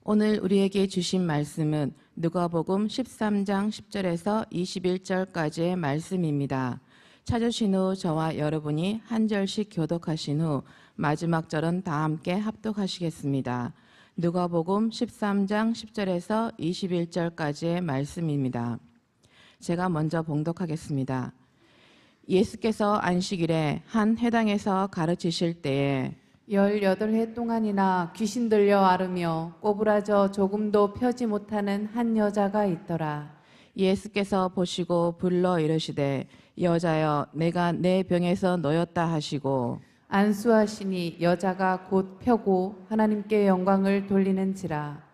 오늘 우리에게 주신 말씀은 누가복음 13장 10절에서 21절까지의 말씀입니다. 찾으신 후 저와 여러분이 한 절씩 교독하신 후 마지막 절은 다 함께 합독하시겠습니다. 누가복음 13장 10절에서 21절까지의 말씀입니다. 제가 먼저 봉독하겠습니다. 예수께서 안식일에 한 회당에서 가르치실 때에 18해 동안이나 귀신 들려 앓으며 꼬부라져 조금도 펴지 못하는 한 여자가 있더라. 예수께서 보시고 불러 이르시되 여자여 내가 내 병에서 놓였다 하시고 안수하시니 여자가 곧 펴고 하나님께 영광을 돌리는지라.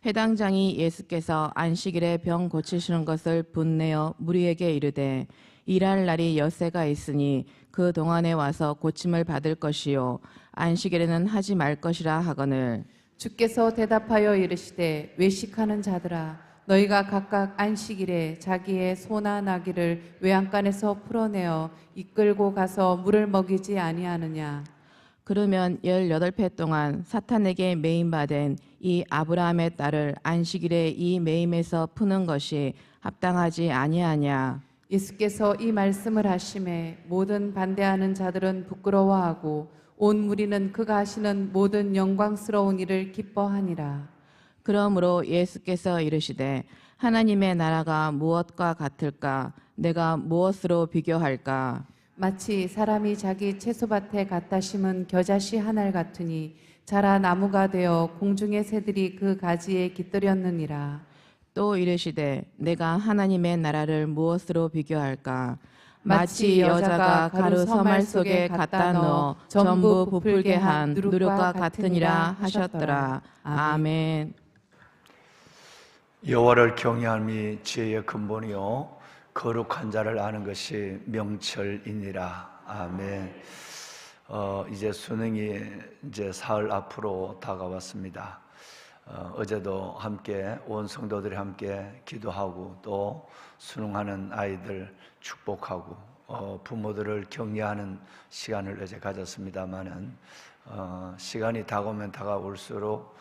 회당장이 예수께서 안식일에 병 고치시는 것을 분내어 무리에게 이르되 일할 날이 엿새가 있으니 그 동안에 와서 고침을 받을 것이요 안식일에는 하지 말 것이라 하거늘 주께서 대답하여 이르시되 외식하는 자들아 너희가 각각 안식일에 자기의 소나 나귀를 외양간에서 풀어내어 이끌고 가서 물을 먹이지 아니하느냐. 그러면 18회 동안 사탄에게 매임받은 이 아브라함의 딸을 안식일에 이 매임에서 푸는 것이 합당하지 아니하냐. 예수께서 이 말씀을 하심에 모든 반대하는 자들은 부끄러워하고 온 무리는 그가 하시는 모든 영광스러운 일을 기뻐하니라. 그러므로 예수께서 이르시되 하나님의 나라가 무엇과 같을까? 내가 무엇으로 비교할까? 마치 사람이 자기 채소밭에 갖다 심은 겨자씨 한 알 같으니 자라 나무가 되어 공중의 새들이 그 가지에 깃들였느니라. 또 이르시되 내가 하나님의 나라를 무엇으로 비교할까? 마치 여자가 가루 서말 속에 갖다 넣어 전부 부풀게 한 누룩과 같으니라 하셨더라. 아멘. 여호와를 경외함이 지혜의 근본이요 거룩한 자를 아는 것이 명철이니라. 아멘. 이제 수능이 이제 사흘 앞으로 다가왔습니다. 어제도 함께 온 성도들이 함께 기도하고 또 수능하는 아이들 축복하고 부모들을 격려하는 시간을 어제 가졌습니다마는 시간이 다가오면 다가올수록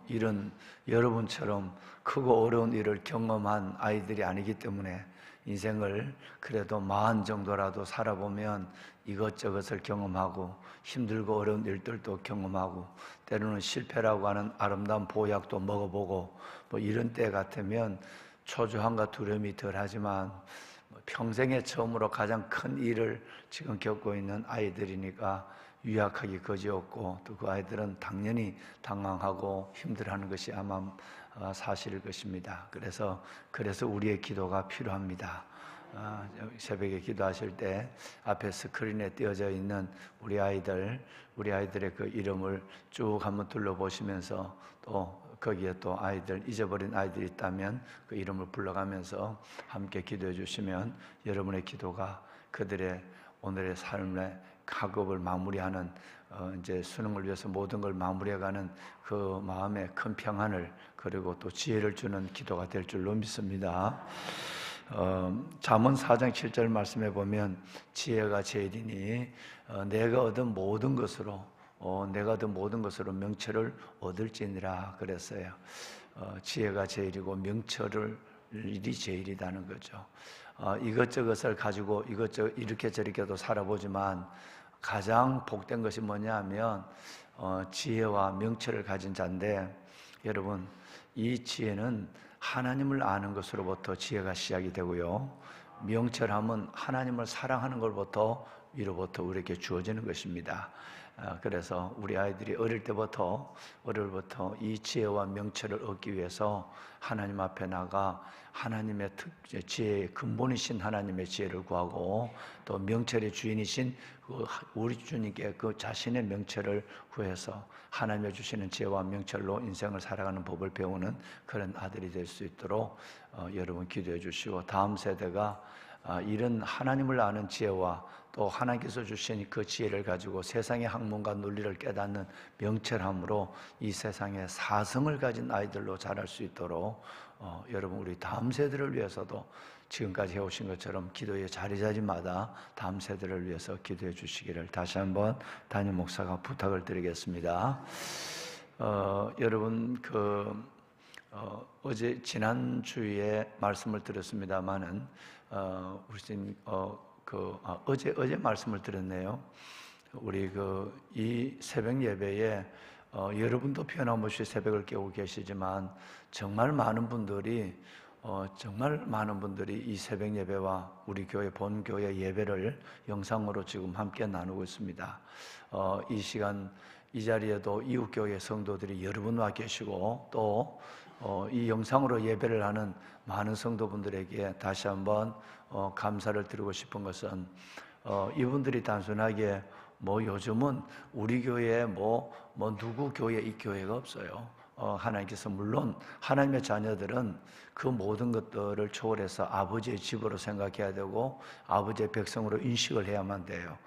일은 여러분처럼 크고 어려운 일을 경험한 아이들이 아니기 때문에 인생을 그래도 마흔 정도라도 살아보면 이것저것을 경험하고 힘들고 어려운 일들도 경험하고 때로는 실패라고 하는 아름다운 보약도 먹어보고 뭐 이런 때 같으면 초조함과 두려움이 덜하지만 평생에 처음으로 가장 큰 일을 지금 겪고 있는 아이들이니까 유약하기 거지없고 또 그 아이들은 당연히 당황하고 힘들어하는 것이 아마 사실일 것입니다. 그래서 우리의 기도가 필요합니다. 새벽에 기도하실 때 앞에 스크린에 띄어져 있는 우리 아이들의 그 이름을 쭉 한번 둘러보시면서 또 거기에 또 아이들, 잊어버린 아이들이 있다면 그 이름을 불러가면서 함께 기도해 주시면 여러분의 기도가 그들의 오늘의 삶의 학업을 마무리하는 이제 수능을 위해서 모든 걸 마무리해가는 그 마음의 큰 평안을 그리고 또 지혜를 주는 기도가 될 줄로 믿습니다. 잠언 4장 7절 말씀해 보면 지혜가 제일이니 내가 얻은 모든 것으로 명철을 얻을지니라 그랬어요. 지혜가 제일이고 명철이 제일이라는 거죠. 이것저것을 가지고 이것저것 이렇게 저렇게도 살아보지만 가장 복된 것이 뭐냐 하면 지혜와 명철을 가진 자인데 여러분 이 지혜는 하나님을 아는 것으로부터 지혜가 시작이 되고요 명철함은 하나님을 사랑하는 것부터 위로부터 우리에게 주어지는 것입니다. 그래서 우리 아이들이 어릴 때부터 이 지혜와 명철을 얻기 위해서 하나님 앞에 나가 하나님의 지혜의 근본이신 하나님의 지혜를 구하고 또 명철의 주인이신 우리 주님께 그 자신의 명철을 구해서 하나님이 주시는 지혜와 명철로 인생을 살아가는 법을 배우는 그런 아들이 될 수 있도록 여러분 기도해 주시고 다음 세대가 이런 하나님을 아는 지혜와 또 하나님께서 주신 그 지혜를 가지고 세상의 학문과 논리를 깨닫는 명철함으로 이 세상에 사성을 가진 아이들로 자랄 수 있도록 여러분 우리 다음 세대를 위해서도 지금까지 해오신 것처럼 기도의 자리자리마다 다음 세대를 위해서 기도해 주시기를 다시 한번 담임 목사가 부탁을 드리겠습니다. 여러분 어제 지난주에 말씀을 드렸습니다마는 어제 말씀을 드렸네요. 우리 이 새벽 예배에 여러분도 변함없이 새벽을 깨우고 계시지만 정말 많은 분들이 이 새벽 예배와 우리 교회 본교회 예배를 영상으로 지금 함께 나누고 있습니다. 이 시간 이 자리에도 이웃교회 성도들이 여러분 와 계시고 또 이 영상으로 예배를 하는 많은 성도분들에게 다시 한번 감사를 드리고 싶은 것은 이분들이 단순하게 요즘은 우리 교회에 누구 교회 이 교회가 없어요. 하나님께서 물론 하나님의 자녀들은 그 모든 것들을 초월해서 아버지의 집으로 생각해야 되고 아버지의 백성으로 인식을 해야만 돼요.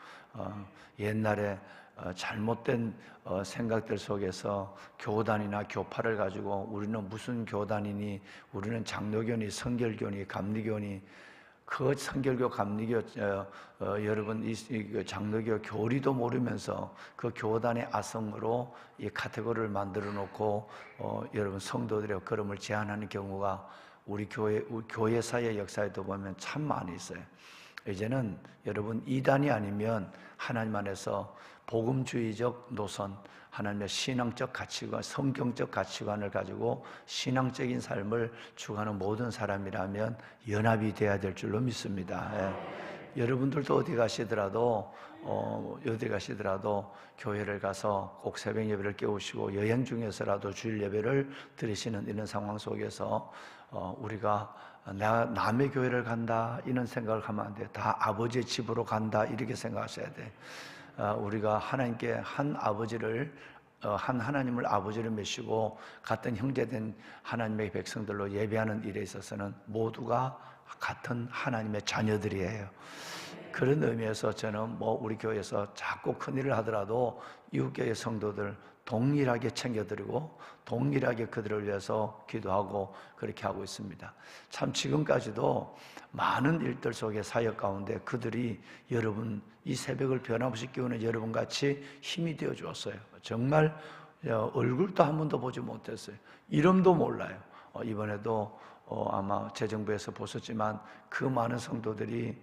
옛날에 잘못된 생각들 속에서 교단이나 교파를 가지고 우리는 무슨 교단이니, 우리는 장로교니, 성결교니, 감리교니, 그 성결교, 감리교, 여러분 이 장로교 교리도 모르면서 그 교단의 아성으로 이 카테고리를 만들어 놓고 여러분 성도들의 걸음을 제한하는 경우가 우리 교회사의 역사에도 보면 참 많이 있어요. 이제는 여러분 이단이 아니면 하나님 안에서 복음주의적 노선, 하나님의 신앙적 가치관, 성경적 가치관을 가지고 신앙적인 삶을 추구하는 모든 사람이라면 연합이 돼야 될 줄로 믿습니다. 여러분들도 어디 가시더라도 교회를 가서 꼭 새벽 예배를 깨우시고 여행 중에서라도 주일 예배를 드리시는 이런 상황 속에서 우리가 내가 남의 교회를 간다 이런 생각을 하면 안 돼요. 다 아버지의 집으로 간다 이렇게 생각하셔야 돼. 우리가 하나님께 한 하나님을 아버지를 모시고 같은 형제된 하나님의 백성들로 예배하는 일에 있어서는 모두가 같은 하나님의 자녀들이에요. 그런 의미에서 저는 우리 교회에서 자꾸 큰일을 하더라도 이웃교회 성도들 동일하게 챙겨드리고 동일하게 그들을 위해서 기도하고 그렇게 하고 있습니다. 참 지금까지도 많은 일들 속에 사역 가운데 그들이 여러분 이 새벽을 변함없이 깨우는 여러분같이 힘이 되어 주었어요. 정말 얼굴도 한 번도 보지 못했어요. 이름도 몰라요. 이번에도 아마 재정부에서 보셨지만 그 많은 성도들이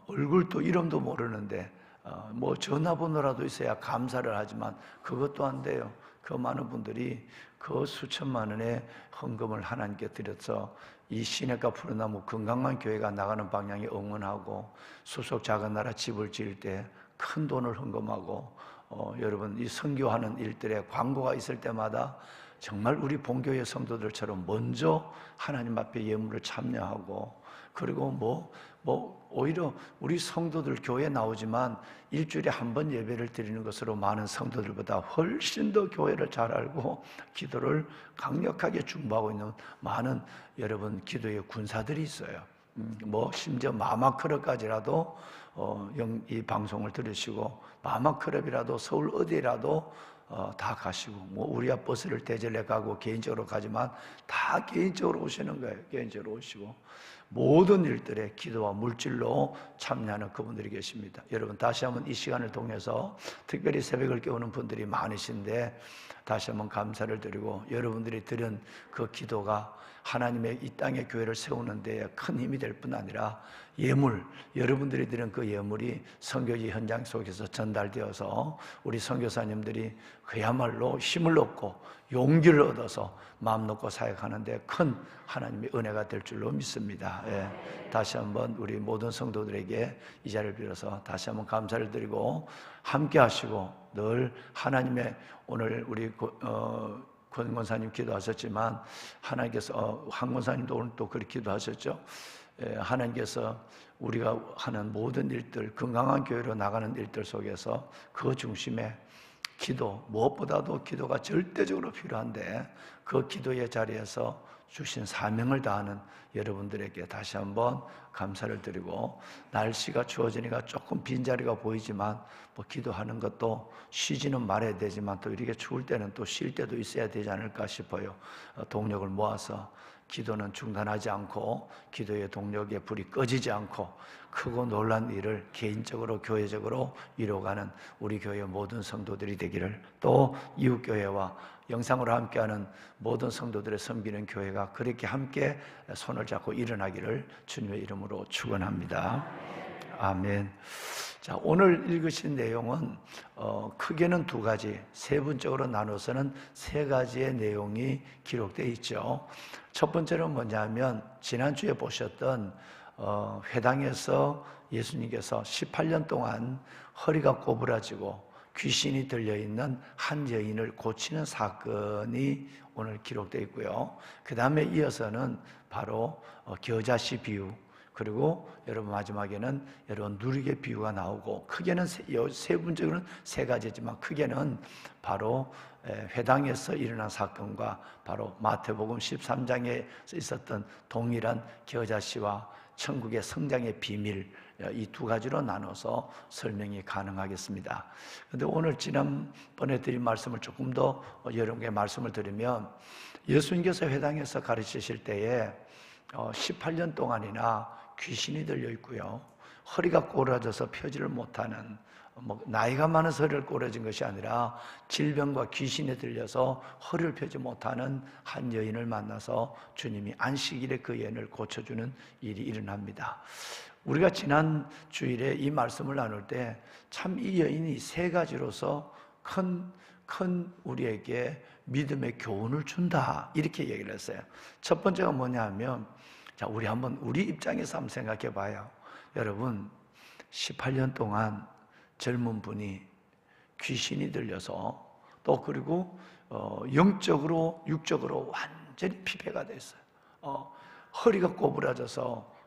얼굴도 이름도 모르는데 전화번호라도 있어야 감사를 하지만 그것도 안 돼요. 그 많은 분들이 그 수천만 원의 헌금을 하나님께 드려서 이 시냇가 푸른나무 건강한 교회가 나가는 방향에 응원하고 수속 작은 나라 집을 지을 때 큰 돈을 헌금하고 여러분 이 선교하는 일들에 광고가 있을 때마다 정말 우리 본교회 성도들처럼 먼저 하나님 앞에 예물을 참여하고 그리고 오히려 우리 성도들 교회에 나오지만 일주일에 한 번 예배를 드리는 것으로 많은 성도들보다 훨씬 더 교회를 잘 알고 기도를 강력하게 중보하고 있는 많은 여러분 기도의 군사들이 있어요. 심지어 마마클럽까지라도 이 방송을 들으시고 마마클럽이라도 서울 어디라도 다 가시고 우리야 버스를 대절해 가고 개인적으로 가지만 다 개인적으로 오시는 거예요. 개인적으로 오시고 모든 일들에 기도와 물질로 참여하는 그분들이 계십니다. 여러분 다시 한번 이 시간을 통해서 특별히 새벽을 깨우는 분들이 많으신데 다시 한번 감사를 드리고 여러분들이 드린 그 기도가 하나님의 이 땅의 교회를 세우는 데에 큰 힘이 될 뿐 아니라 예물, 여러분들이 드린 그 예물이 선교지 현장 속에서 전달되어서 우리 선교사님들이 그야말로 힘을 얻고 용기를 얻어서 마음 놓고 사역하는 데 큰 하나님의 은혜가 될 줄로 믿습니다. 다시 한번 우리 모든 성도들에게 이 자리를 빌어서 다시 한번 감사를 드리고 함께 하시고 늘 하나님의 오늘 우리 권 권사님 기도하셨지만 하나님께서 한 권사님도 오늘 또 그렇게 기도하셨죠. 하나님께서 우리가 하는 모든 일들 건강한 교회로 나가는 일들 속에서 그 중심에 기도, 무엇보다도 기도가 절대적으로 필요한데 그 기도의 자리에서 주신 사명을 다하는 여러분들에게 다시 한번 감사를 드리고 날씨가 추워지니까 조금 빈자리가 보이지만 기도하는 것도 쉬지는 말아야 되지만 또 이렇게 추울 때는 또 쉴 때도 있어야 되지 않을까 싶어요. 동력을 모아서 기도는 중단하지 않고 기도의 동력의 불이 꺼지지 않고 크고 놀란 일을 개인적으로 교회적으로 이루어가는 우리 교회 모든 성도들이 되기를, 또 이웃교회와 영상으로 함께하는 모든 성도들의 섬기는 교회가 그렇게 함께 손을 잡고 일어나기를 주님의 이름으로 축원합니다. 아멘. 자, 오늘 읽으신 내용은 크게는 두 가지, 세분적으로 나눠서는 세 가지의 내용이 기록되어 있죠. 첫 번째는 뭐냐면 지난주에 보셨던 회당에서 예수님께서 18년 동안 허리가 꼬부라지고 귀신이 들려있는 한 여인을 고치는 사건이 오늘 기록되어 있고요. 그 다음에 이어서는 바로 겨자씨 비유, 그리고 여러분 마지막에는 여러분 누리개 비유가 나오고, 크게는 세분적으로는 세 가지지만 크게는 바로 회당에서 일어난 사건과 바로 마태복음 13장에 있었던 동일한 겨자씨와 천국의 성장의 비밀, 이 두 가지로 나눠서 설명이 가능하겠습니다. 그런데 오늘 지난번에 드린 말씀을 조금 더 여러분께 말씀을 드리면, 예수님께서 회당에서 가르치실 때에 18년 동안이나 귀신이 들려 있고요, 허리가 꼬라져서 펴지를 못하는, 나이가 많아서 허리를 꼬라진 것이 아니라 질병과 귀신에 들려서 허리를 펴지 못하는 한 여인을 만나서 주님이 안식일에 그 여인을 고쳐주는 일이 일어납니다. 우리가 지난 주일에 이 말씀을 나눌 때 참 이 여인이 세 가지로서 큰 우리에게 믿음의 교훈을 준다, 이렇게 얘기를 했어요. 첫 번째가 뭐냐 하면, 자, 우리 한번 우리 입장에서 한번 생각해 봐요. 여러분, 18년 동안 젊은 분이 귀신이 들려서, 또 그리고 영적으로 육적으로 완전히 피폐가 됐어요. 허리가 꼬부라져서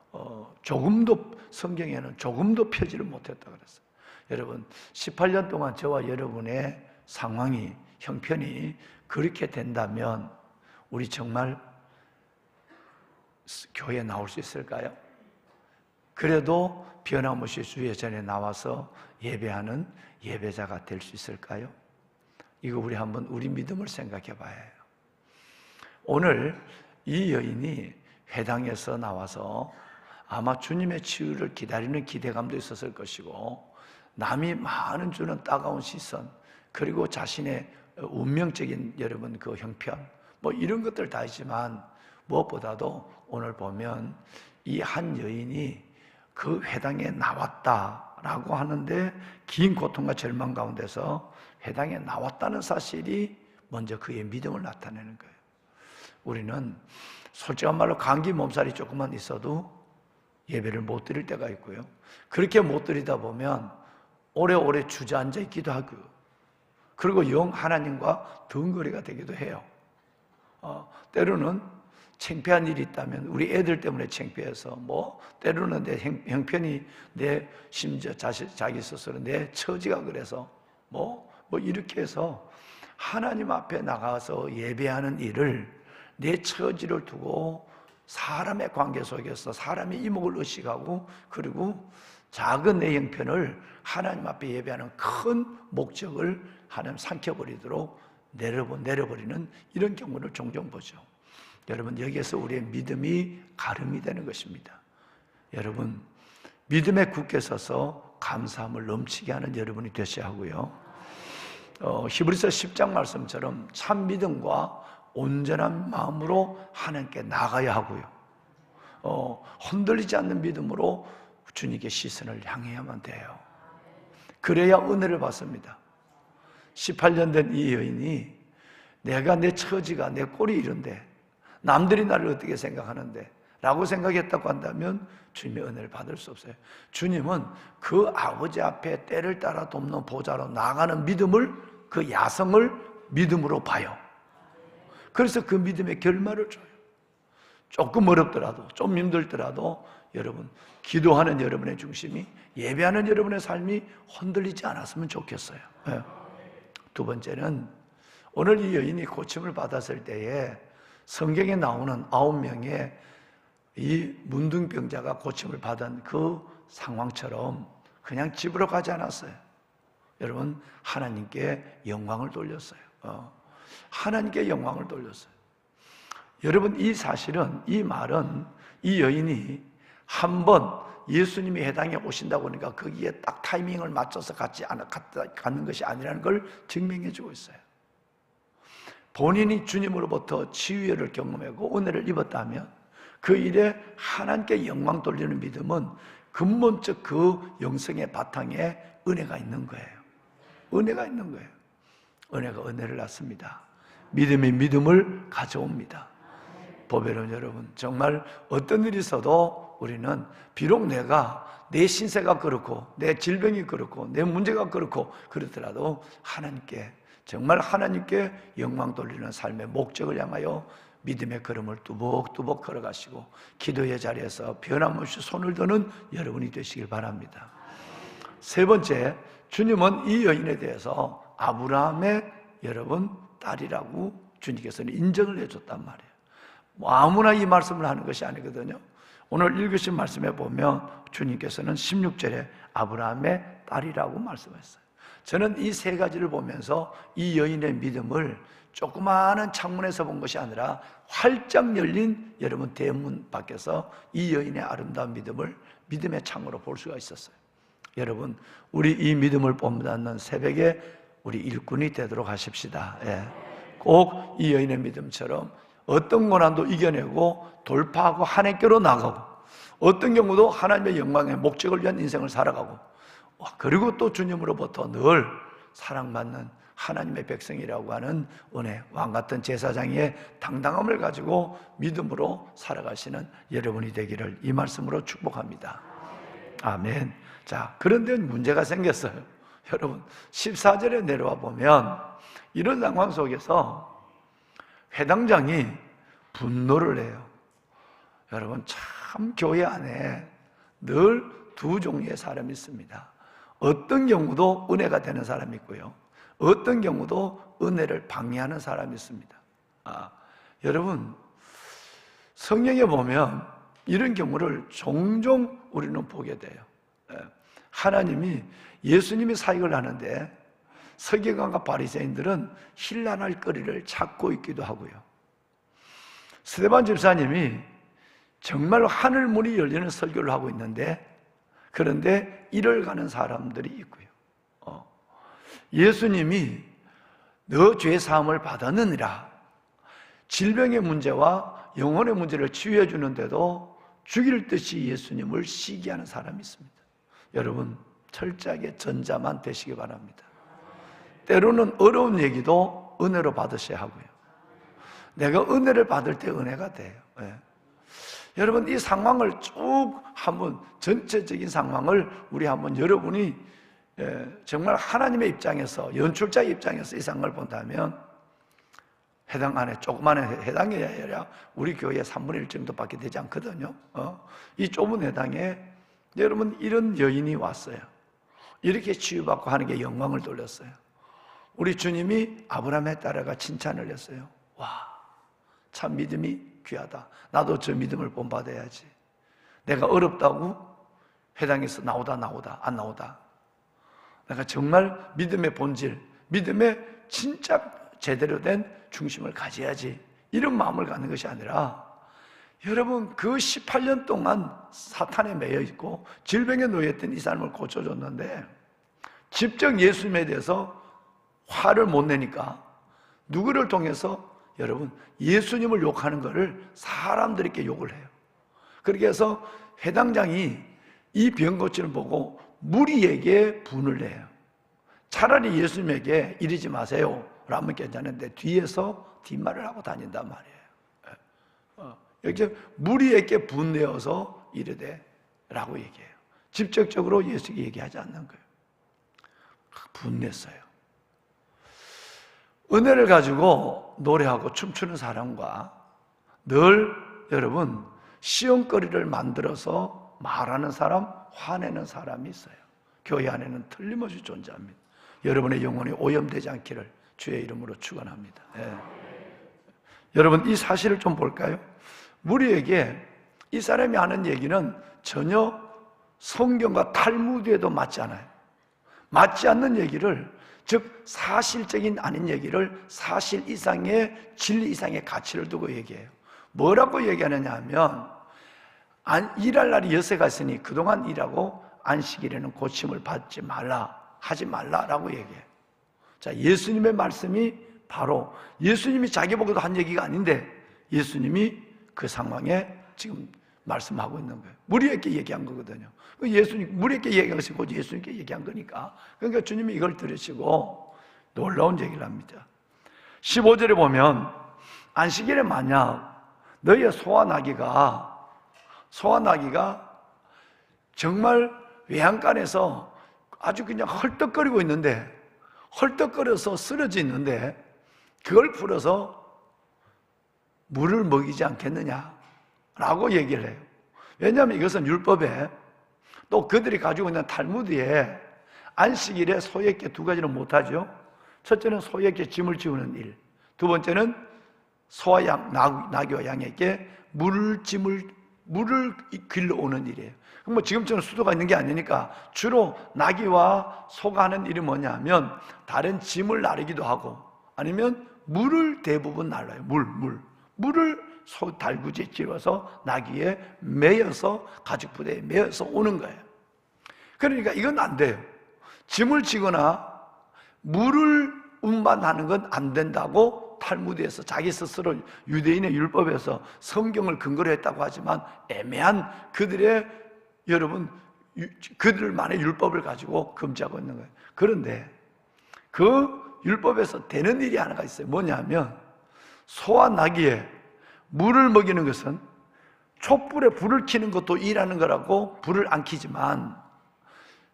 조금도, 성경에는 조금도 펴지를 못했다 그랬어요. 여러분, 18년 동안 저와 여러분의 상황이, 형편이 그렇게 된다면 우리 정말 교회에 나올 수 있을까요? 그래도 변함없이 주 예전에 나와서 예배하는 예배자가 될 수 있을까요? 이거 우리 한번 우리 믿음을 생각해 봐야 해요. 오늘 이 여인이 회당에서 나와서 아마 주님의 치유를 기다리는 기대감도 있었을 것이고, 남이 많은 주는 따가운 시선, 그리고 자신의 운명적인 여러분 그 형편, 이런 것들 다 있지만, 무엇보다도 오늘 보면 이 한 여인이 그 회당에 나왔다라고 하는데, 긴 고통과 절망 가운데서 회당에 나왔다는 사실이 먼저 그의 믿음을 나타내는 거예요. 우리는 솔직한 말로 감기 몸살이 조금만 있어도 예배를 못 드릴 때가 있고요, 그렇게 못 드리다 보면 오래오래 주저앉아 있기도 하고, 그리고 영 하나님과 덩거리가 되기도 해요. 때로는 창피한 일이 있다면 우리 애들 때문에 창피해서, 때로는 내 형편이, 내 심지어 자기 스스로 내 처지가 그래서 이렇게 해서 하나님 앞에 나가서 예배하는 일을 내 처지를 두고 사람의 관계 속에서 사람의 이목을 의식하고, 그리고 작은 내 형편을 하나님 앞에 예배하는 큰 목적을 하나님 삼켜버리도록 내려버리는 이런 경우를 종종 보죠. 여러분, 여기에서 우리의 믿음이 가름이 되는 것입니다. 여러분, 믿음에 굳게 서서 감사함을 넘치게 하는 여러분이 되셔야 하고요, 히브리서 10장 말씀처럼 참 믿음과 온전한 마음으로 하나님께 나가야 하고요, 흔들리지 않는 믿음으로 주님께 시선을 향해야만 돼요. 그래야 은혜를 받습니다. 18년 된 이 여인이, 내가 내 처지가, 내 꼴이 이런데 남들이 나를 어떻게 생각하는데 라고 생각했다고 한다면 주님의 은혜를 받을 수 없어요. 주님은 그 아버지 앞에 때를 따라 돕는 보좌로 나가는 믿음을, 그 야성을 믿음으로 봐요. 그래서 그 믿음의 결말을 줘요. 조금 어렵더라도, 좀 힘들더라도 여러분, 기도하는 여러분의 중심이, 예배하는 여러분의 삶이 흔들리지 않았으면 좋겠어요. 두 번째는, 오늘 이 여인이 고침을 받았을 때에 성경에 나오는 9명의 이 문둥병자가 고침을 받은 그 상황처럼 그냥 집으로 가지 않았어요. 여러분, 하나님께 영광을 돌렸어요. 하나님께 영광을 돌렸어요. 여러분, 이 사실은, 이 말은 이 여인이 한번 예수님이 회당에 오신다고 하니까 거기에 딱 타이밍을 맞춰서 가는 것이 아니라는 걸 증명해 주고 있어요. 본인이 주님으로부터 치유를 경험하고 은혜를 입었다면 그 일에 하나님께 영광 돌리는 믿음은 근본적 그 영성의 바탕에 은혜가 있는 거예요. 은혜가 있는 거예요. 은혜가 은혜를 낳습니다. 믿음이 믿음을 가져옵니다. 보배로운 여러분, 정말 어떤 일이 있어도 우리는 비록 내 신세가 그렇고 내 질병이 그렇고 내 문제가 그렇고 그렇더라도 정말 하나님께 영광 돌리는 삶의 목적을 향하여 믿음의 걸음을 뚜벅뚜벅 걸어가시고 기도의 자리에서 변함없이 손을 드는 여러분이 되시길 바랍니다. 세 번째, 주님은 이 여인에 대해서 아브라함의 딸이라고 주님께서는 인정을 해줬단 말이에요. 아무나 이 말씀을 하는 것이 아니거든요. 오늘 읽으신 말씀에 보면 주님께서는 16절에 아브라함의 딸이라고 말씀했어요. 저는 이 세 가지를 보면서 이 여인의 믿음을 조그마한 창문에서 본 것이 아니라 활짝 열린 여러분 대문 밖에서 이 여인의 아름다운 믿음을 믿음의 창으로 볼 수가 있었어요. 여러분, 우리 이 믿음을 뽐받는 새벽에 우리 일꾼이 되도록 하십시다. 꼭 이 여인의 믿음처럼 어떤 고난도 이겨내고 돌파하고 하나님께로 나가고 어떤 경우도 하나님의 영광의 목적을 위한 인생을 살아가고 그리고 또 주님으로부터 늘 사랑받는 하나님의 백성이라고 하는 은혜, 왕같은 제사장의 당당함을 가지고 믿음으로 살아가시는 여러분이 되기를 이 말씀으로 축복합니다. 아멘. 자, 그런데 문제가 생겼어요. 여러분, 14절에 내려와 보면 이런 상황 속에서 회당장이 분노를 해요. 여러분, 참 교회 안에 늘 두 종류의 사람이 있습니다. 어떤 경우도 은혜가 되는 사람이 있고요, 어떤 경우도 은혜를 방해하는 사람이 있습니다. 여러분, 성경에 보면 이런 경우를 종종 우리는 보게 돼요. 하나님이 예수님이 사역을 하는데 서기관과 바리새인들은 힐난할 거리를 찾고 있기도 하고요, 스데반 집사님이 정말 하늘 문이 열리는 설교를 하고 있는데 그런데 이를 가는 사람들이 있고요, 예수님이 너 죄 사함을 받았느니라 질병의 문제와 영혼의 문제를 치유해 주는데도 죽일 듯이 예수님을 시기하는 사람이 있습니다. 여러분, 철저하게 전자만 되시기 바랍니다. 때로는 어려운 얘기도 은혜로 받으셔야 하고요, 내가 은혜를 받을 때 은혜가 돼요. 여러분, 이 상황을 쭉 한번 전체적인 상황을 우리 한번 여러분이 정말 하나님의 입장에서, 연출자의 입장에서 이 상황을 본다면 해당 안에 조그만 해당이 아니라 우리 교회 3분의 1 정도밖에 되지 않거든요. 이 좁은 해당에 여러분 이런 여인이 왔어요. 이렇게 치유받고 하나님께 영광을 돌렸어요. 우리 주님이 아브라함의 딸아가 칭찬을 했어요. 와, 참 믿음이 귀하다. 나도 저 믿음을 본받아야지. 내가 어렵다고 회당에서 나오다 안 나오다. 내가 정말 믿음의 본질, 믿음의 진짜 제대로 된 중심을 가져야지. 이런 마음을 갖는 것이 아니라 여러분, 그 18년 동안 사탄에 매여 있고 질병에 놓여있던 이 사람을 고쳐줬는데 직접 예수님에 대해서 화를 못 내니까 누구를 통해서 여러분 예수님을 욕하는 것을 사람들에게 욕을 해요. 그렇게 해서 회당장이 이 병 고치는 보고 무리에게 분을 내요. 차라리 예수님에게 이러지 마세요 라면 괜찮은데 뒤에서 뒷말을 하고 다닌단 말이에요. 이렇게 무리에게 분내어서 이르되 라고 얘기해요. 직접적으로 예수에게 얘기하지 않는 거예요. 분냈어요. 은혜를 가지고 노래하고 춤추는 사람과 늘 여러분 시험거리를 만들어서 말하는 사람, 화내는 사람이 있어요. 교회 안에는 틀림없이 존재합니다. 여러분의 영혼이 오염되지 않기를 주의 이름으로 축원합니다. 여러분, 이 사실을 좀 볼까요? 무리에게 이 사람이 하는 얘기는 전혀 성경과 탈무드에도 맞지 않아요. 맞지 않는 얘기를, 즉 사실적인 아닌 얘기를 사실 이상의 진리 이상의 가치를 두고 얘기해요. 뭐라고 얘기하느냐 하면 일할 날이 여세가 있으니 그동안 일하고 안식일에는 고침을 받지 말라, 하지 말라라고 얘기해요. 자, 예수님의 말씀이 바로 예수님이 자기 보고도 한 얘기가 아닌데 예수님이 그 상황에 지금 말씀하고 있는 거예요. 무리에게 얘기한 거거든요. 예수님, 무리에게 얘기한 것이 곧 예수님께 얘기한 거니까. 그러니까 주님이 이걸 들으시고 놀라운 얘기를 합니다. 15절에 보면 안식일에 만약 너희의 소와 나귀가 정말 외양간에서 아주 그냥 헐떡거리고 있는데, 헐떡거려서 쓰러져 있는데 그걸 풀어서 물을 먹이지 않겠느냐라고 얘기를 해요. 왜냐하면 이것은 율법에 또 그들이 가지고 있는 탈무드에 안식일에 소에게 두 가지는 못하죠. 첫째는 소에게 짐을 지우는 일, 두 번째는 소와 양, 나귀와 양에게 물을 길러오는 일이에요. 그럼 뭐 지금처럼 수도가 있는 게 아니니까 주로 나귀와 소가 하는 일이 뭐냐면 다른 짐을 나르기도 하고 아니면 물을 대부분 날라요. 물을 소 달구지에 찔러서 나귀에 매여서 가죽 부대에 매여서 오는 거예요. 그러니까 이건 안 돼요. 짐을 지거나 물을 운반하는 건 안 된다고 탈무드에서 자기 스스로 유대인의 율법에서 성경을 근거로 했다고 하지만 애매한 그들만의 율법을 가지고 금지하고 있는 거예요. 그런데 그 율법에서 되는 일이 하나가 있어요. 뭐냐면 소와 나귀에 물을 먹이는 것은 촛불에 불을 켜는 것도 일하는 거라고 불을 안 켜지만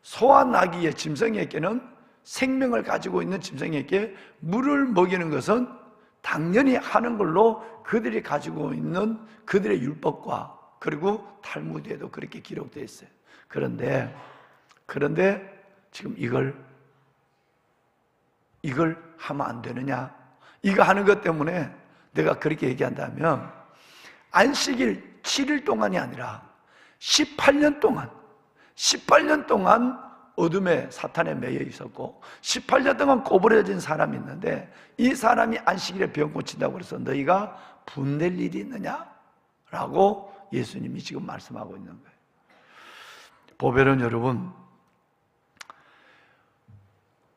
소와 나귀의 짐승에게는 생명을 가지고 있는 짐승에게 물을 먹이는 것은 당연히 하는 걸로 그들이 가지고 있는 그들의 율법과 그리고 탈무드에도 그렇게 기록되어 있어요. 그런데 지금 이걸 하면 안 되느냐? 이거 하는 것 때문에 내가 그렇게 얘기한다면 안식일 7일 동안이 아니라 18년 동안 어둠에 사탄에 매여 있었고 18년 동안 꼬부러진 사람이 있는데 이 사람이 안식일에 병 고친다고 해서 너희가 분낼 일이 있느냐? 라고 예수님이 지금 말씀하고 있는 거예요. 보배론 여러분,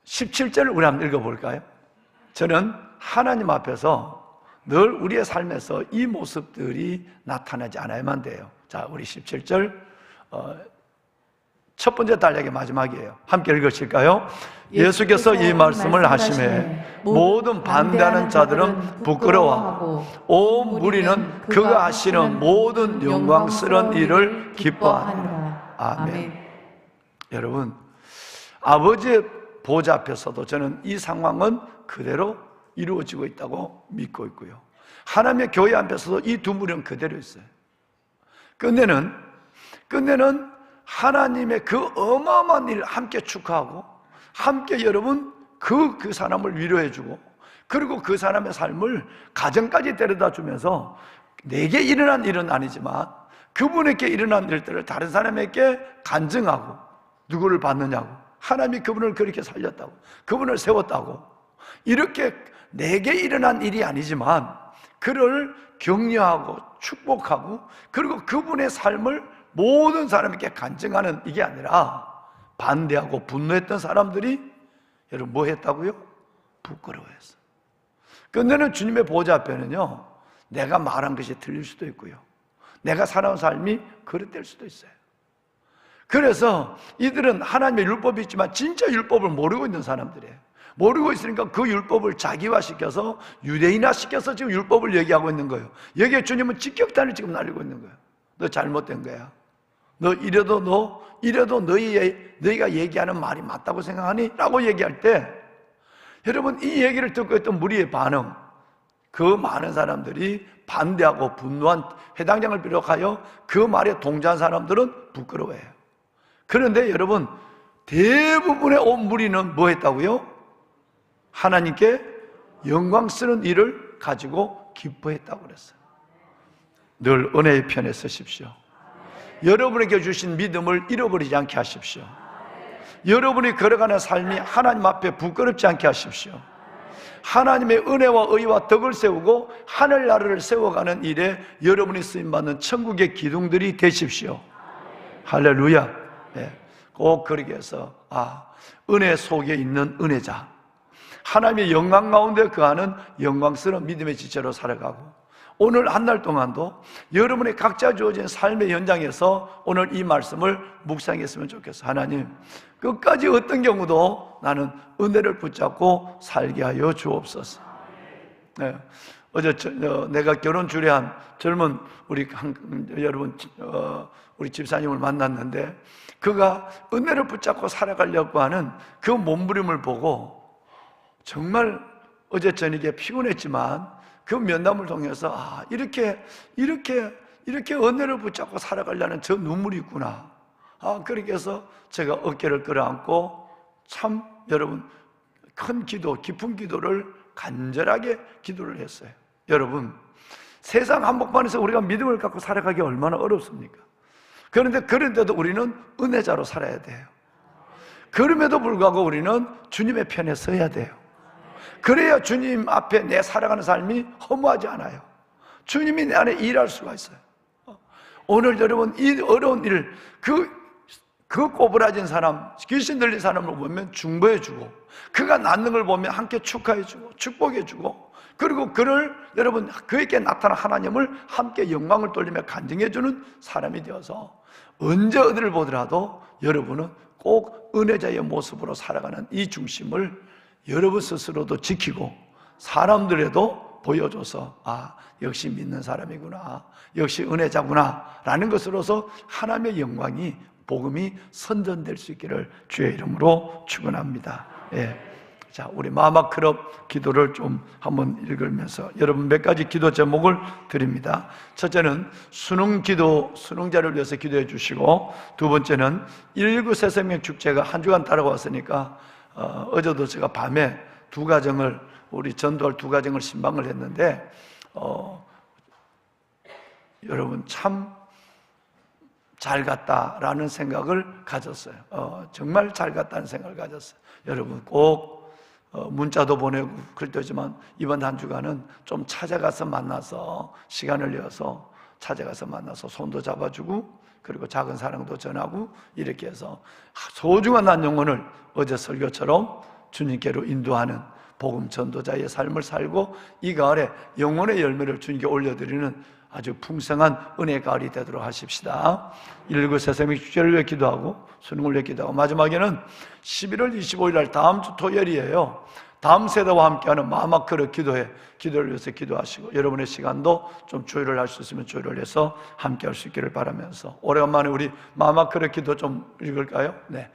17절을 우리 한번 읽어볼까요? 저는 하나님 앞에서 늘 우리의 삶에서 이 모습들이 나타나지 않아야만 돼요. 자, 우리 17절 첫 번째 단락의 마지막이에요. 함께 읽으실까요? 예수께서 이 말씀을 하시매 모든 반대하는 자들은 부끄러워하고 온 무리는 그가 하시는 모든 영광스러운 일을 기뻐하노라. 아멘. 여러분, 아버지의 보좌 앞에서도 저는 이 상황은 그대로 이루어지고 있다고 믿고 있고요. 하나님의 교회 앞에서도 이 두 무리는 그대로 있어요. 끝내는 하나님의 그 어마어마한 일을 함께 축하하고 함께 여러분 그 사람을 위로해주고 그리고 그 사람의 삶을 가정까지 데려다 주면서 내게 일어난 일은 아니지만 그분에게 일어난 일들을 다른 사람에게 간증하고 누구를 받느냐고 하나님이 그분을 그렇게 살렸다고 그분을 세웠다고 이렇게 내게 일어난 일이 아니지만 그를 격려하고 축복하고 그리고 그분의 삶을 모든 사람에게 간증하는 이게 아니라 반대하고 분노했던 사람들이 여러분 뭐 했다고요? 부끄러워했어. 근데는 주님의 보좌 앞에는요 내가 말한 것이 틀릴 수도 있고요 내가 살아온 삶이 그릇될 수도 있어요. 그래서 이들은 하나님의 율법이 있지만 진짜 율법을 모르고 있는 사람들이에요. 모르고 있으니까 그 율법을 자기화시켜서 유대인화시켜서 지금 율법을 얘기하고 있는 거예요. 여기에 주님은 직격탄을 지금 날리고 있는 거예요. 너 잘못된 거야. 너 이래도 너희가 얘기하는 말이 맞다고 생각하니? 라고 얘기할 때 여러분 이 얘기를 듣고 있던 무리의 반응 그 많은 사람들이 반대하고 분노한 회당장을 비롯하여 그 말에 동조한 사람들은 부끄러워해요. 그런데 여러분 대부분의 온 무리는 뭐 했다고요? 하나님께 영광스러운 일을 가지고 기뻐했다고 그랬어요. 늘 은혜의 편에 서십시오. 여러분에게 주신 믿음을 잃어버리지 않게 하십시오. 여러분이 걸어가는 삶이 하나님 앞에 부끄럽지 않게 하십시오. 하나님의 은혜와 의와 덕을 세우고 하늘나라를 세워가는 일에 여러분이 쓰임받는 천국의 기둥들이 되십시오. 할렐루야. 네. 꼭 그렇게 해서 은혜 속에 있는 은혜자, 하나님의 영광 가운데 거하는 영광스러운 믿음의 지체로 살아가고, 오늘 한 달 동안도 여러분의 각자 주어진 삶의 현장에서 오늘 이 말씀을 묵상했으면 좋겠어요. 하나님, 끝까지 어떤 경우도 나는 은혜를 붙잡고 살게 하여 주옵소서. 네. 어제 내가 결혼 주례한 젊은 여러분 우리 집사님을 만났는데, 그가 은혜를 붙잡고 살아가려고 하는 그 몸부림을 보고 정말 어제 저녁에 피곤했지만 그 면담을 통해서 이렇게 은혜를 붙잡고 살아가려는 저 눈물이 있구나. 그렇게 해서 제가 어깨를 끌어안고 참 여러분 큰 기도, 깊은 기도를 간절하게 기도를 했어요. 여러분, 세상 한복판에서 우리가 믿음을 갖고 살아가기 얼마나 어렵습니까? 그런데도 우리는 은혜자로 살아야 돼요. 그럼에도 불구하고 우리는 주님의 편에 서야 돼요. 그래야 주님 앞에 내 살아가는 삶이 허무하지 않아요. 주님이 내 안에 일할 수가 있어요. 오늘 여러분 이 어려운 일, 그 꼬부라진 사람, 귀신 들린 사람을 보면 중보해주고, 그가 낫는 걸 보면 함께 축하해주고 축복해주고, 그리고 여러분 그에게 나타난 하나님을 함께 영광을 돌리며 간증해주는 사람이 되어서 언제 어디를 보더라도 여러분은 꼭 은혜자의 모습으로 살아가는 이 중심을 여러분 스스로도 지키고 사람들에도 보여줘서 역시 믿는 사람이구나, 역시 은혜자구나 라는 것으로서 하나님의 영광이, 복음이 선전될 수 있기를 주의 이름으로 축원합니다. 자, 우리 마마크럽 기도를 좀 한번 읽으면서 여러분 몇 가지 기도 제목을 드립니다. 첫째는 수능자를 위해서 기도해 주시고, 두 번째는 119 새생명 축제가 한 주간 따라왔으니까 어제도 제가 밤에 우리 전도할 두 가정을 신방을 했는데 여러분 참 잘 갔다라는 생각을 가졌어요. 정말 잘 갔다는 생각을 가졌어요. 여러분 꼭 문자도 보내고 그랬지만 이번 한 주간은 좀 찾아가서 만나서 시간을 내어서 찾아가서 만나서 손도 잡아주고, 그리고 작은 사랑도 전하고, 이렇게 해서 소중한 한 영혼을 어제 설교처럼 주님께로 인도하는 복음 전도자의 삶을 살고, 이 가을에 영혼의 열매를 주님께 올려드리는 아주 풍성한 은혜의 가을이 되도록 하십시다. 119 새생명 축제를 위해 기도하고 수능을 위해 기도하고, 마지막에는 11월 25일 날 다음 주 토요일이에요. 다음 세대와 함께하는 마마크럽 기도를 위해서 기도하시고, 여러분의 시간도 좀 조율을 할 수 있으면 조율을 해서 함께할 수 있기를 바라면서 오래간만에 우리 마마크럽 기도 좀 읽을까요? 네.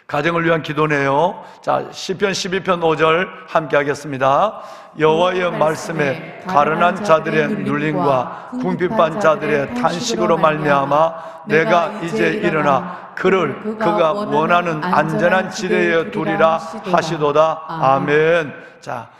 가정을 위한 기도네요. 자, 시편 12편 5절 함께 하겠습니다. 여호와의 말씀에 가련한 자들의 눌림과 궁핍한 자들의 탄식으로 말미암아 내가 이제 일어나 그가 원하는 안전한 지대에 두리라 하시도다. 아멘. 자,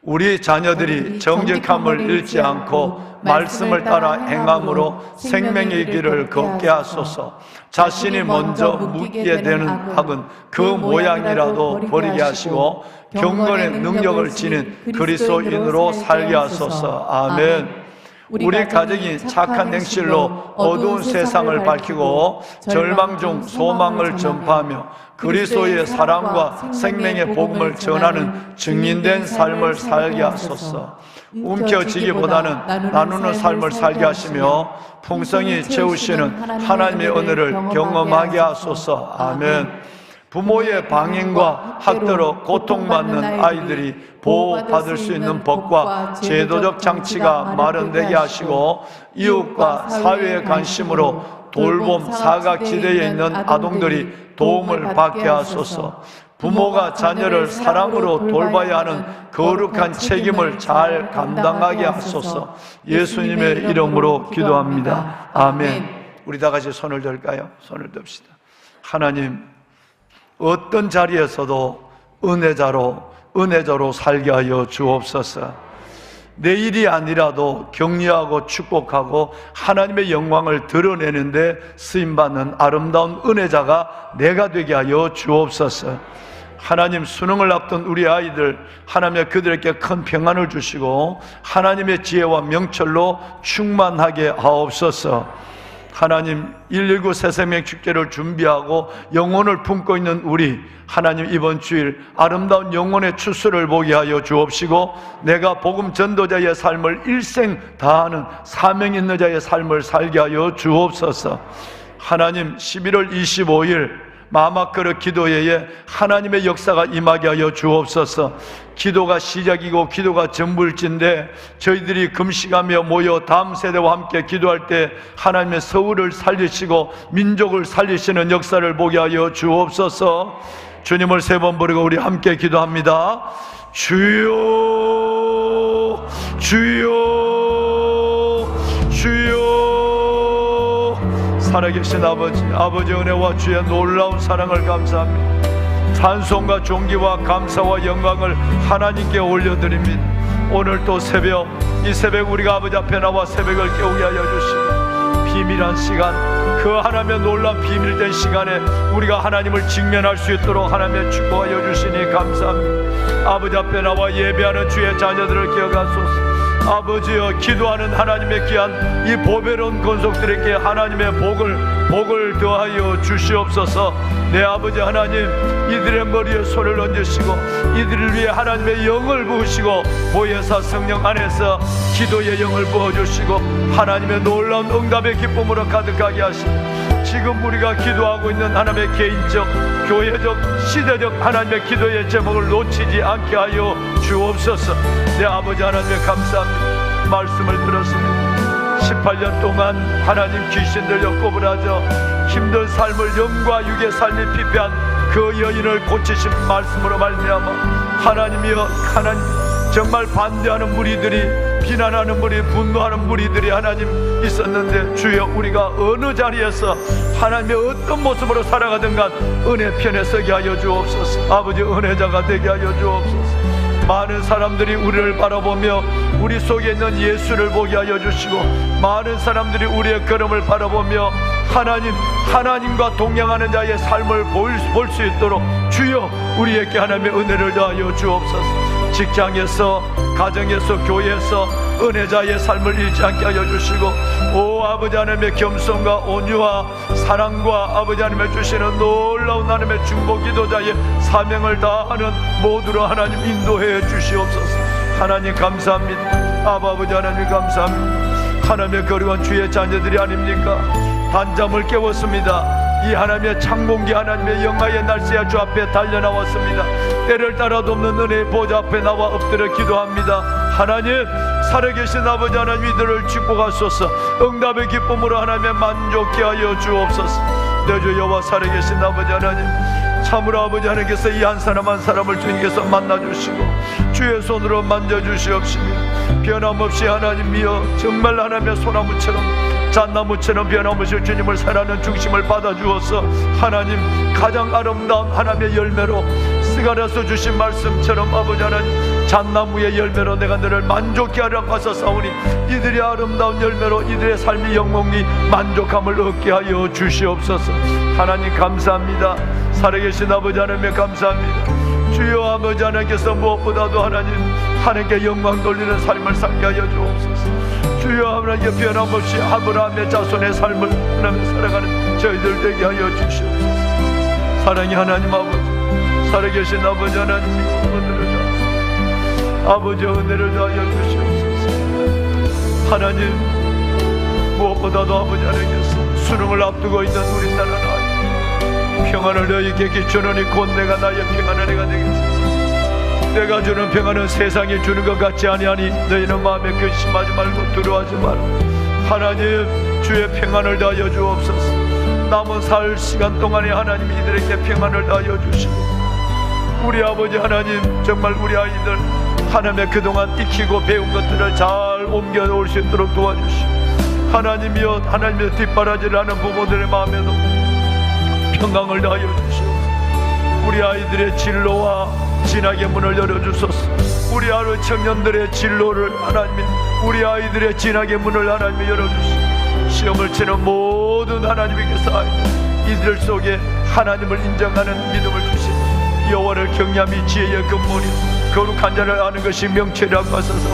우리 자녀들이 정직함을 잃지 않고 말씀을 따라 행함으로 생명의 길을 걷게 하소서. 자신이 먼저 묻게 되는 학은 그 모양이라도 버리게 하시고 경건의 능력을 지닌 그리스도인으로 살게 하소서. 아멘. 우리 가정이 착한 행실로 어두운 세상을 밝히고 절망 중 소망을 전파하며 그리스도의 사랑과 생명의 복음을 전하는 증인된 삶을 살게 하소서. 움켜쥐기보다는 나누는 삶을 살게 하시며 풍성히 채우시는 하나님의 은혜를 경험하게 하소서. 아멘. 부모의 방임과 학대로 고통받는 아이들이 보호받을 수 있는 법과 제도적 장치가 마련되게 하시고, 이웃과 사회의 관심으로 돌봄 사각지대에 있는 아동들이 도움을 받게 하소서. 부모가 자녀를 사랑으로 돌봐야 하는 거룩한 책임을 잘 감당하게 하소서. 예수님의 이름으로 기도합니다. 아멘. 우리 다 같이 손을 들까요? 손을 듭시다. 하나님, 어떤 자리에서도 은혜자로 살게 하여 주옵소서. 내 일이 아니라도 격려하고 축복하고 하나님의 영광을 드러내는데 쓰임받는 아름다운 은혜자가 내가 되게 하여 주옵소서. 하나님 수능을 앞둔 우리 아이들 하나님의 그들에게 큰 평안을 주시고 하나님의 지혜와 명철로 충만하게 하옵소서. 하나님 119 새생명 축제를 준비하고 영혼을 품고 있는 우리 하나님 이번 주일 아름다운 영혼의 추수를 보게 하여 주옵시고 내가 복음 전도자의 삶을 일생 다하는 사명 있는 자의 삶을 살게 하여 주옵소서. 하나님 11월 25일 마마그릇 기도회에 하나님의 역사가 임하게 하여 주옵소서. 기도가 시작이고 기도가 전불지인데 저희들이 금식하며 모여 다음 세대와 함께 기도할 때 하나님의 서울을 살리시고 민족을 살리시는 역사를 보게 하여 주옵소서. 주님을 세 번 부르고 우리 함께 기도합니다. 주여 주여 주여. 살아계신 아버지 은혜와 주의 놀라운 사랑을 감사합니다. 찬송과 존귀와 감사와 영광을 하나님께 올려드립니다. 오늘 또 새벽, 이 새벽 우리가 아버지 앞에 나와 새벽을 깨우게 하여 주시고 비밀한 시간, 그 하나님의 놀라운 비밀된 시간에 우리가 하나님을 직면할 수 있도록 하나님의 축복하여 주시니 감사합니다. 아버지 앞에 나와 예배하는 주의 자녀들을 기억하소서. 아버지여, 기도하는 하나님의 귀한 이 보배로운 권속들에게 하나님의 복을 더하여 주시옵소서. 내 아버지 하나님, 이들의 머리에 손을 얹으시고 이들을 위해 하나님의 영을 부으시고 보혜사 성령 안에서 기도의 영을 부어주시고 하나님의 놀라운 응답의 기쁨으로 가득하게 하시고 지금 우리가 기도하고 있는 하나님의 개인적, 교회적, 시대적 하나님의 기도의 제목을 놓치지 않게 하여 주옵소서. 내 아버지 하나님의 감사합니다. 말씀을 들었습니다. 18년 동안 하나님 귀신 들려 꼬부라져 힘든 삶을 영과 육의 삶이 피폐한 그 여인을 고치신 말씀으로 말미암아 하나님이여, 하나님 정말 반대하는 무리들이, 비난하는 무리, 분노하는 무리들이 하나님 있었는데 주여, 우리가 어느 자리에서 하나님의 어떤 모습으로 살아가든가 은혜 편에 서게 하여 주옵소서. 아버지 은혜자가 되게 하여 주옵소서. 많은 사람들이 우리를 바라보며 우리 속에 있는 예수를 보게 하여 주시고 많은 사람들이 우리의 걸음을 바라보며 하나님과 동행하는 자의 삶을 볼 수 있도록 주여 우리에게 하나님의 은혜를 더하여 주옵소서. 직장에서, 가정에서, 교회에서 은혜자의 삶을 잃지 않게 하여 주시고 오 아버지 하나님의 겸손과 온유와 사랑과 아버지 하나님의 주시는 놀라운 하나님의 중보 기도자의 사명을 다하는 모두로 하나님 인도해 주시옵소서. 하나님 감사합니다. 아버지 하나님 감사합니다. 하나님의 거룩한 주의 자녀들이 아닙니까? 단잠을 깨웠습니다. 이 하나님의 창공기, 하나님의 영화의 날씨야 주 앞에 달려나왔습니다. 때를 따라 돕는 은혜의 보좌 앞에 나와 엎드려 기도합니다. 하나님, 살아계신 아버지 하나님, 이들을 축복하소서. 응답의 기쁨으로 하나님의 만족케 하여 주옵소서. 내 주 여호와 살아계신 아버지 하나님, 참으로 아버지 하나님께서 이 한 사람 한 사람을 주님께서 만나주시고 주의 손으로 만져주시옵시며 변함없이 하나님이여 정말 하나님의 소나무처럼 잣나무처럼 변함없이 주님을 사랑하는 중심을 받아주어서 하나님 가장 아름다운 하나님의 열매로 스가랴서 주신 말씀처럼 아버지 하나님 잣나무의 열매로 내가 너를 만족케 하려 하소서오니 이들의 아름다운 열매로 이들의 삶이 영원히 만족함을 얻게 하여 주시옵소서. 하나님 감사합니다. 살아계신 아버지 하나님의 감사합니다. 주여 아버지 하나님께서 무엇보다도 하나님께 영광 돌리는 삶을 살게 하여 주옵소서. 주여 하나님께 변함없이 아브라함의 자손의 삶을 하나님 살아가는 저희들 되게 하여 주시옵소서. 사랑의 하나님 아버지, 살아계신 아버지 하나님 은혜를 주옵소서. 아버지 은혜를 다하여 주시옵소서. 하나님 무엇보다도 아버지 하나님께서 수능을 앞두고 있는 우리 나라 아이 평안을 너희에게 기초하니 곧 내가 나의 평안을 내가 되겠다. 내가 주는 평안은 세상이 주는 것 같지 아니하니 너희는 마음에 근심하지 말고 두려워하지 마라. 하나님 주의 평안을 다하여 주옵소서. 남은 살 시간 동안에 하나님 이들에게 평안을 다하여 주시고 우리 아버지 하나님 정말 우리 아이들 하나님의 그동안 익히고 배운 것들을 잘 옮겨올 수 있도록 도와주시고 하나님이여 하나님의 뒷바라지를 하는 부모들의 마음에도 평강을 다하여 주시옵소서. 우리 아이들의 진로와 진학의 문을 열어주소서. 우리 아이 청년들의 진로를 하나님이 우리 아이들의 진학의 문을 하나님이 열어주시고 시험을 치는 모든 하나님께서 이들 속에 하나님을 인정하는 믿음을 주시고 여호와를 경외함이 지혜의 근본이 거룩한 자를 아는 것이 명철이라고 하소서.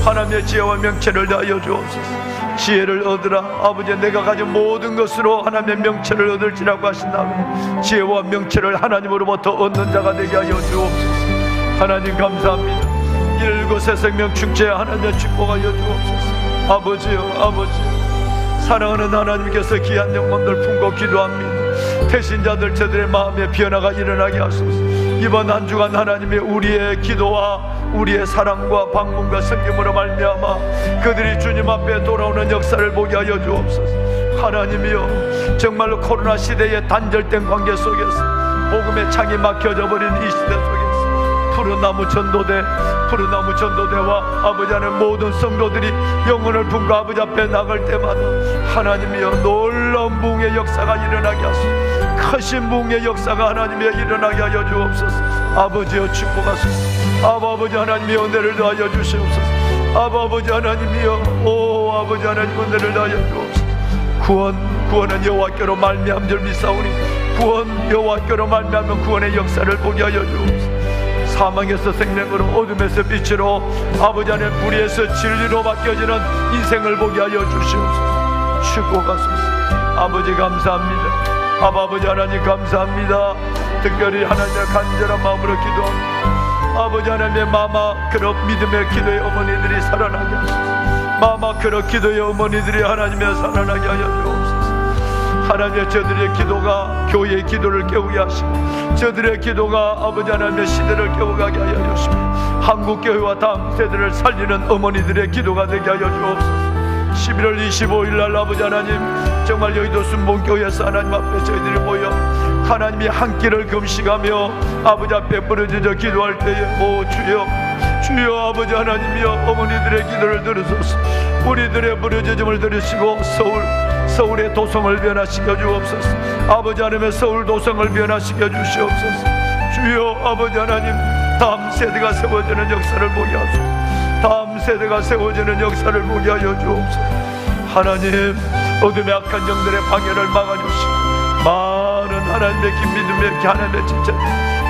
하나님의 지혜와 명철을 다하여 주옵소서. 지혜를 얻으라. 아버지, 내가 가진 모든 것으로 하나님의 명철을 얻을지라고 하신다면 지혜와 명철을 하나님으로부터 얻는 자가 되게 하여 주옵소서. 하나님 감사합니다. 이곳의 생명축제에 하나님의 축복하여 주옵소서. 아버지요, 아버지요, 사랑하는 하나님께서 귀한 영혼들 품고 기도합니다. 태신자들 저들의 마음에 변화가 일어나게 하소서. 이번 한 주간 하나님의 우리의 기도와 우리의 사랑과 방문과 섬김으로 말미암아 그들이 주님 앞에 돌아오는 역사를 보게 하여 주옵소서. 하나님이여, 정말로 코로나 시대의 단절된 관계 속에서 복음의 창이 막혀져 버린 이 시대 속에서 푸른 나무 전도대와 아버지 하나님 모든 성도들이 영혼을 품고 아버지 앞에 나갈 때마다 하나님이여, 놀라운 부흥의 역사가 일어나게 하소서. 크신 부흥의 역사가 하나님이여 일어나게 하여 주옵소서. 아버지여 축복하소서. 아버지 하나님이여 은혜를 더하여 주시옵소서. 아버지 하나님이여, 오 아버지 하나님 은혜를 더하여 주옵소서. 구원은 여호와께로 말미암은 줄 믿사오니 구원 여호와께로 말미암은 구원의 역사를 보게 하여 주옵소서. 사망에서 생명으로, 어둠에서 빛으로, 아버지 하나님 불의에서 진리로 바뀌어지는 인생을 보게 하여 주시옵소서. 축복하소서. 아버지 감사합니다. 아버지 하나님 감사합니다. 특별히 하나님의 간절한 마음으로 기도합니다. 아버지 하나님의 마마크로 믿음의 기도의 어머니들이 살아나게 하소서. 마마크로 기도의 어머니들이 하나님의 살아나게 하여 주옵소서. 하나님의 저들의 기도가 교회의 기도를 깨우게 하시고 저들의 기도가 아버지 하나님의 시대를 깨우게 하여 주시고 한국교회와 다음 세대를 살리는 어머니들의 기도가 되게 하여 주옵소서. 11월 25일 날 아버지 하나님, 정말 여의도 순복음교회에서 하나님 앞에 저희들이 모여 하나님이 한 끼를 금식하며 아버지 앞에 부르짖어 기도할 때에 오 주여 아버지 하나님이여, 어머니들의 기도를 들으소서. 우리들의 부르짖음을 들으시고 서울의 도성을 변화시켜 주옵소서. 아버지 하나님의 서울 도성을 변화시켜 주시옵소서. 주여 아버지 하나님, 다음 세대가 세워지는 역사를 보게 하소서. 다음 세대가 세워지는 역사를 보게 하여 주옵소서. 하나님, 어둠의 악한 영들의 방해를 막아주시고 많은 하나님의 긴 믿음의 하나님의 진짜들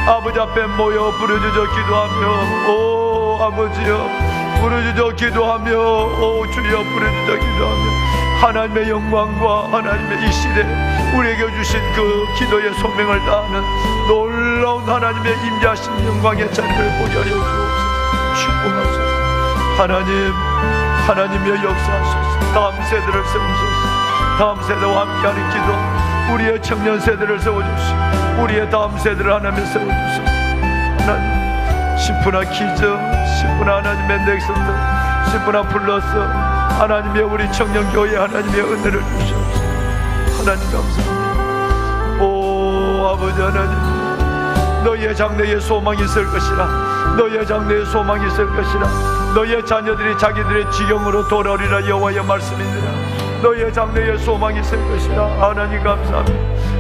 아버지 앞에 모여 부르짖어 기도하며 오 아버지여 부르짖어 기도하며 오 주여 부르짖어 기도하며 하나님의 영광과 하나님의 이 시대 우리에게 주신 그 기도의 소명을 다하는 놀라운 하나님의 임재하신 영광의 자리를 보게 하여 주옵소서. 축복하소서. 하나님의 역사하소서. 다음 세대를 세우소서. 다음 세대와 함께하는 기도, 우리의 청년 세대를 세워주시고 우리의 다음 세대를 하나님에 세워주소서. 하나님, 10분화 키즈, 10분화 하나님의 넥슨들, 10분화 플러스 하나님의 우리 청년교회 하나님의 은혜를 주시옵소서. 하나님 감사합니다. 오 아버지 하나님, 너희의 장래에 소망이 있을 것이라. 너희의 장래에 소망이 있을 것이라. 너희의 자녀들이 자기들의 지경으로 돌아오리라. 여호와의 말씀이니라. 너희의 장래에 소망이 있을 것이라. 하나님 감사합니다.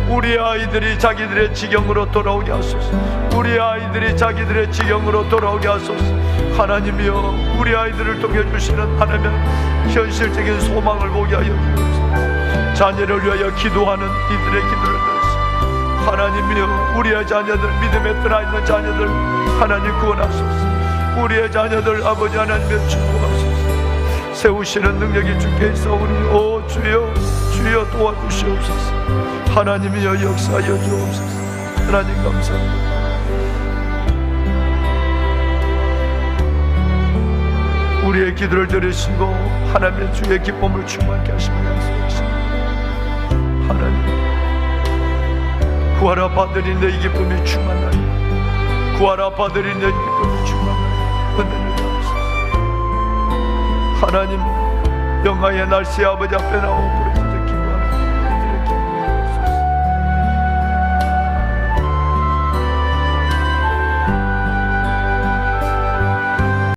우리 아이들이 자기들의 지경으로 돌아오게 하소서. 우리 아이들이 자기들의 지경으로 돌아오게 하소서. 하나님이여, 우리 아이들을 통해 주시는 하나님의 현실적인 소망을 보게 하여 주옵소서. 자녀를 위하여 기도하는 이들의 기도를 들으시고 하나님이여, 우리의 자녀들, 믿음에 떠나있는 자녀들 하나님 구원하소서. 우리의 자녀들 아버지 하나님의 축복하소서. 세우시는 능력이 주께 있사오니 오 주여 도와주시옵소서. 하나님이여 역사하여 주옵소서. 하나님 감사합니다. 우리의 기도를 들으시고 하나님의 주의 기쁨을 충만케 하시며 약속하십니다. 하나님, 구하라 받으리 내 기쁨이 충만하니, 구하라 받으리 내 기쁨이 충만하니 은혜를 주옵소서. 하나님, 영화의 날씨 아버지 앞에 나오고